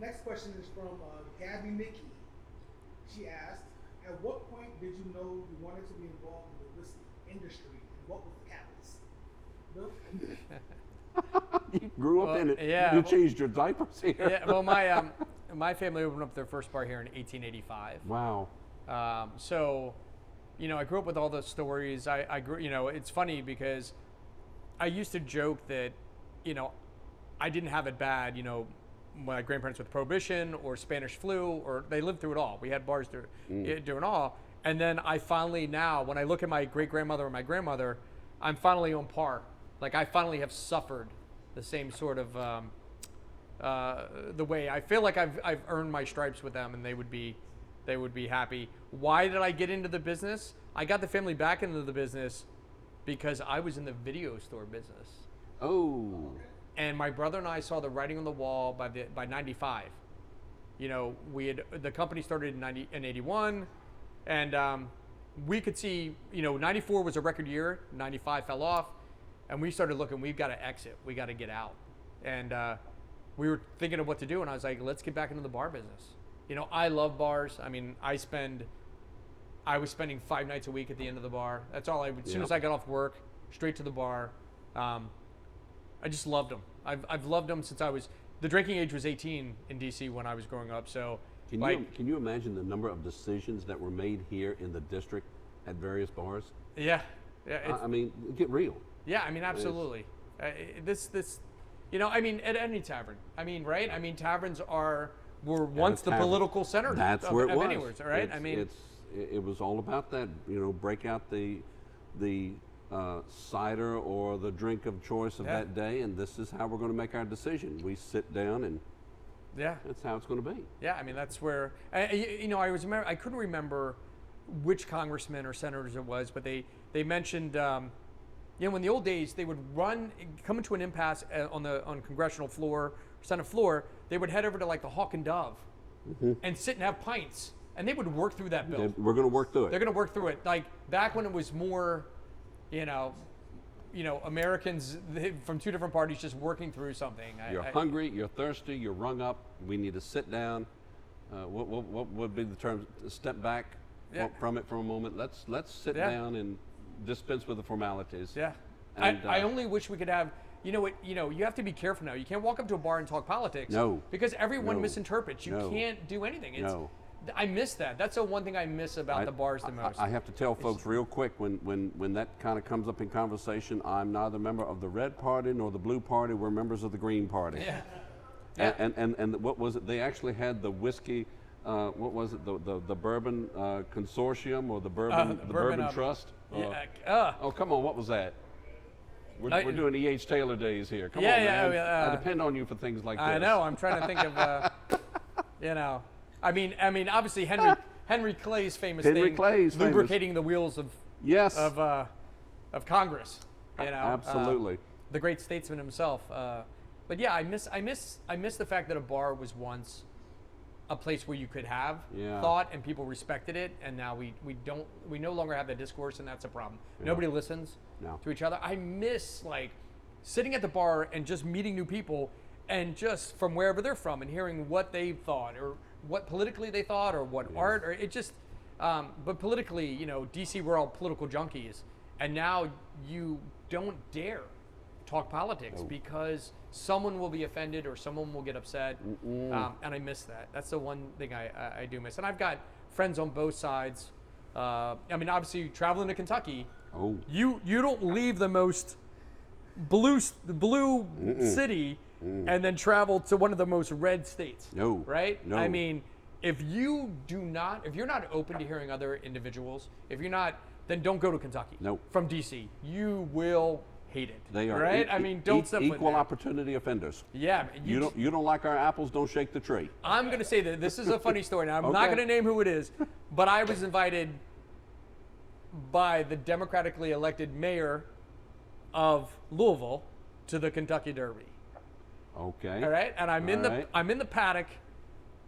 Next question is from Gabby Mickey. She asked, "At what point did you know you wanted to be involved in the whiskey industry, and what was the catalyst?" Bill? You grew up in it. Yeah, You changed your diapers here. Yeah, well, my family opened up their first bar here in 1885. Wow. So, I grew up with all the stories. I grew, it's funny because I used to joke that, I didn't have it bad, my grandparents with Prohibition or Spanish flu, or they lived through it all. We had bars doing it all. And then I finally now, when I look at my great-grandmother and my grandmother, I'm finally on par. Like I finally have suffered the same sort of, the way I feel like I've earned my stripes with them, and they would be happy. Why did I get into the business? I got the family back into the business because I was in the video store business. Oh. And my brother and I saw the writing on the wall by 95. The company started in 81, and we could see, 94 was a record year, 95 fell off, and we started looking, we've got to exit, we got to get out. And we were thinking of what to do, and I was like, let's get back into the bar business. I love bars. I mean, I was spending 5 nights a week at the end of the bar. That's all as soon as I got off work, straight to the bar. I just loved them. I've loved them since the drinking age was 18 in DC when I was growing up. So can you imagine the number of decisions that were made here in the district at various bars? Yeah. I mean, get real. Yeah, I mean, absolutely. At any tavern. I mean, right? I mean, taverns were once the political center of anywhere, right? It was all about that, break out the cider or the drink of choice of that day, and this is how we're going to make our decision. We sit down, and that's how it's going to be. Yeah, I mean, that's where I couldn't remember which congressman or senators it was, but they mentioned in the old days they would come into an impasse on congressional floor, Senate floor. They would head over to like the Hawk and Dove and sit and have pints, and they would work through that bill. We're going to work through it. They're going to work through it. Like back when it was more, Americans from two different parties just working through something. You're hungry, you're thirsty, you're rung up. We need to sit down. What would be the term? Step back from it for a moment. Let's sit down and dispense with the formalities. Yeah. And I only wish we could have. You have to be careful now. You can't walk up to a bar and talk politics. No. Because everyone misinterprets. You can't do anything. I miss that. That's the one thing I miss about the bars the most. I have to tell folks real quick, when that kind of comes up in conversation, I'm neither a member of the Red Party nor the Blue Party. We're members of the Green Party. Yeah. And what was it? They actually had the whiskey, what was it? The Bourbon Consortium or the Bourbon Trust? Oh, come on, what was that? We're doing E.H. Taylor days here. Come on, man. I depend on you for things like this. I know. I'm trying to think of, I mean, obviously Henry Clay's famous lubricating the wheels of Congress. Absolutely. The great statesman himself. But yeah, I miss the fact that a bar was once a place where you could have thought and people respected it, and now we no longer have that discourse, and that's a problem. Nobody listens to each other. I miss like sitting at the bar and just meeting new people, and just from wherever they're from, and hearing what they thought or what politically they thought or what art, or it just but politically, DC, we're all political junkies, and now you don't dare talk politics because someone will be offended or someone will get upset, and I miss that. That's the one thing I do miss. And I've got friends on both sides. Obviously, traveling to Kentucky, you don't leave the most blue city and then travel to one of the most red states. No. Right? No. I mean, if you're not open to hearing other individuals, then don't go to Kentucky. No. From DC. You will hate it. They are right. Don't step foot equal there. opportunity offenders. Yeah. You don't like our apples? Don't shake the tree. I'm going to say that this is a funny story. Now I'm not going to name who it is, but I was invited by the democratically elected mayor of Louisville to the Kentucky Derby. Okay. All right. And I'm in the paddock,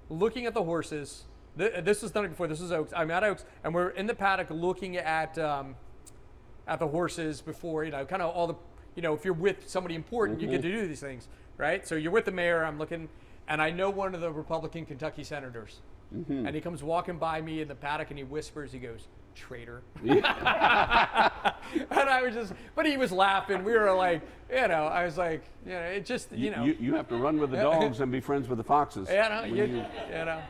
looking at the horses. This was done before. This was Oaks. I'm at Oaks, and we're in the paddock looking at the horses before, kind of all the, if you're with somebody important, you get to do these things, right? So you're with the mayor. I'm looking, and I know one of the Republican Kentucky senators, and he comes walking by me in the paddock, and he whispers, he goes, "Traitor." And I was just, but he was laughing. We were like, I was like, it just, You have to run with the dogs and be friends with the foxes. Yeah.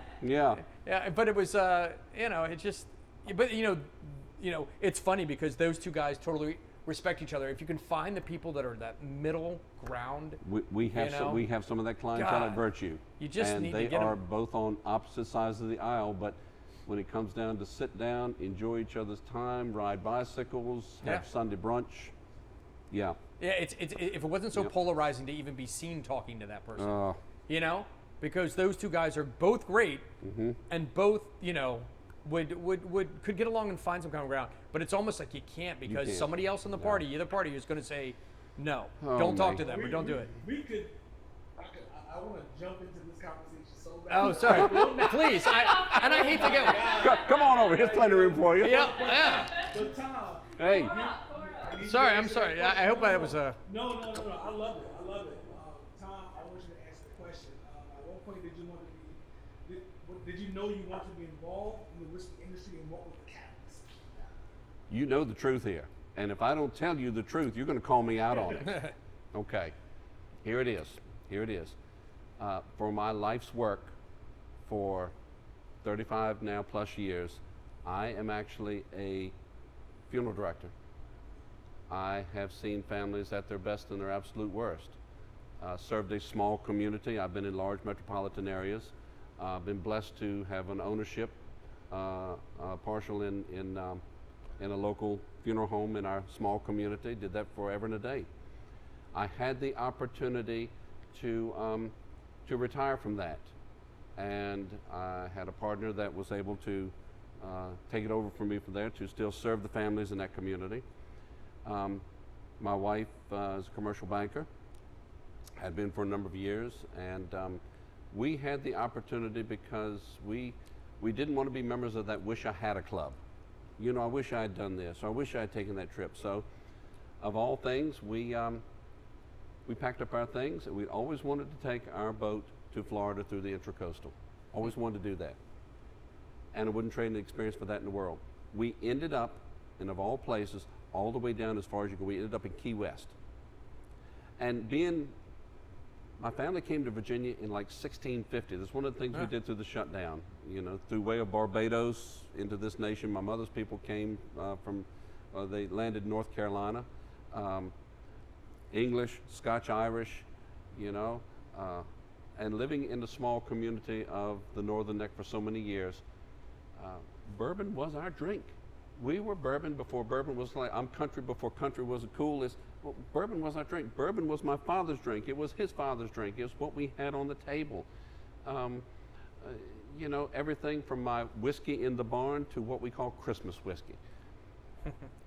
Yeah, but it was, it just, but it's funny because those two guys totally respect each other. If you can find the people that are that middle ground, we have some of that clientele virtue. You just need to get they are them. both on opposite sides of the aisle, but when it comes down to sit down, enjoy each other's time, ride bicycles, have Sunday brunch, Yeah, it's if it wasn't so polarizing to even be seen talking to that person, because those two guys are both great and both, could get along and find some common ground. But it's almost like you can't because somebody else in the party, either party, is going to say, no, don't talk to them or don't do it. I want to jump into this conversation so bad. Oh, sorry. Please. I hate to go. Come on over. Here's plenty of room for you. Yeah. So, Tom. Hey. Sorry, I'm sorry. I hope I was a... No. I love it. Tom, I want you to answer the question. At what point did you want to be... Did you know you wanted to be involved in the whiskey industry, and what was the catalyst? You know the truth here. And if I don't tell you the truth, you're going to call me out on it. Okay. Here it is. For my life's work for 35 now plus years, I am actually a funeral director. I have seen families at their best and their absolute worst. Served a small community. I've been in large metropolitan areas. Been blessed to have an ownership, partial in a local funeral home in our small community. Did that forever and a day. I had the opportunity to retire from that, and I had a partner that was able to take it over from me from there to still serve the families in that community. My wife is a commercial banker, had been for a number of years, and we had the opportunity because we didn't want to be members of that wish I had a club. I wish I had done this, or I wish I had taken that trip. So of all things, we packed up our things, and we always wanted to take our boat to Florida through the Intracoastal. Always wanted to do that. And I wouldn't trade an experience for that in the world. We ended up, and of all places, all the way down as far as you go, we ended up in Key West. And my family came to Virginia in like 1650. That's one of the things we did through the shutdown. Through way of Barbados into this nation. My mother's people came they landed in North Carolina. English, Scotch-Irish, and living in the small community of the Northern Neck for so many years, bourbon was our drink. We were bourbon before bourbon was like, I'm country before country was the coolest. Well, bourbon was our drink. Bourbon was my father's drink. It was his father's drink. It was what we had on the table. Everything from my whiskey in the barn to what we call Christmas whiskey.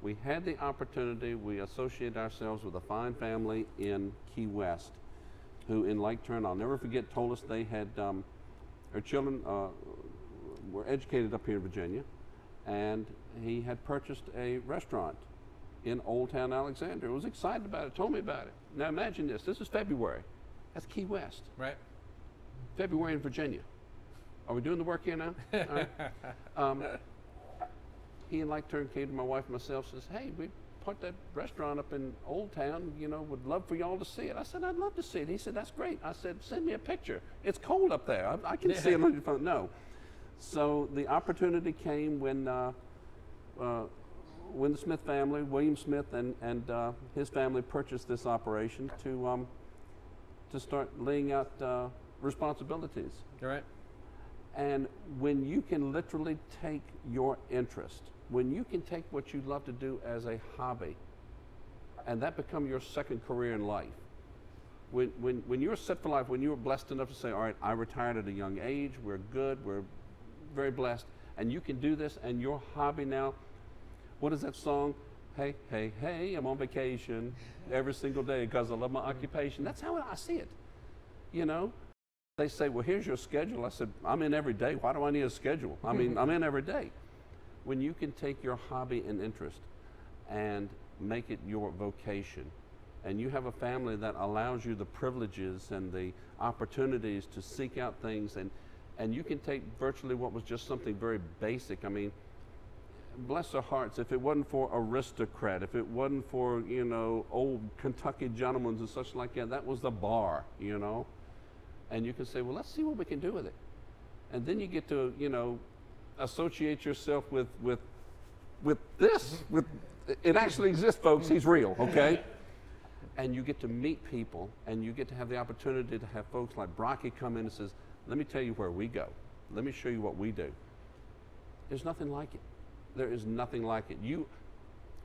We had the opportunity, we associated ourselves with a fine family in Key West who, in like turn, I'll never forget, told us they had, their children were educated up here in Virginia, and he had purchased a restaurant in Old Town Alexandria. Was excited about it, told me about it. Now imagine this is February. That's Key West. Right. February in Virginia. Are we doing the work here now? All right. He in like turn came to my wife and myself and says, hey, we put that restaurant up in Old Town, would love for y'all to see it. I said, I'd love to see it. He said, that's great. I said, send me a picture. It's cold up there. I can see it on your phone. No. So the opportunity came when the Smith family, William Smith and his family purchased this operation to start laying out responsibilities. All right. And when you can literally take your interest, when you can take what you love to do as a hobby, and that become your second career in life, when you're set for life, when you were blessed enough to say, all right, I retired at a young age, we're good, we're very blessed, and you can do this, and your hobby now, what is that song? Hey, hey, hey, I'm on vacation every single day because I love my occupation. That's how I see it, They say, well, here's your schedule. I said, I'm in every day. Why do I need a schedule? I mean, I'm in every day. When you can take your hobby and interest and make it your vocation, and you have a family that allows you the privileges and the opportunities to seek out things, and you can take virtually what was just something very basic. I mean, bless their hearts, if it wasn't for Aristocrat, if it wasn't for, you know, old Kentucky gentlemen and such like that was the bar, you know. And you can say, well, let's see what we can do with it. And then you get to, you know, associate yourself with this. With it actually exists, folks. He's real, okay? And you get to meet people, and you get to have the opportunity to have folks like Brocky come in and says, let me tell you where we go. Let me show you what we do. There's nothing like it. There is nothing like it.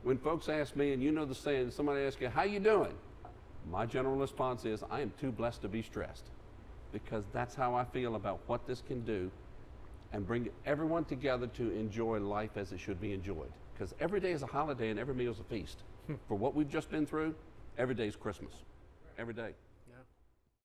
When folks ask me, and you know the saying, somebody asks you, how you doing? My general response is, I am too blessed to be stressed, because that's how I feel about what this can do and bring everyone together to enjoy life as it should be enjoyed. Because every day is a holiday and every meal is a feast. For what we've just been through, every day is Christmas. Every day.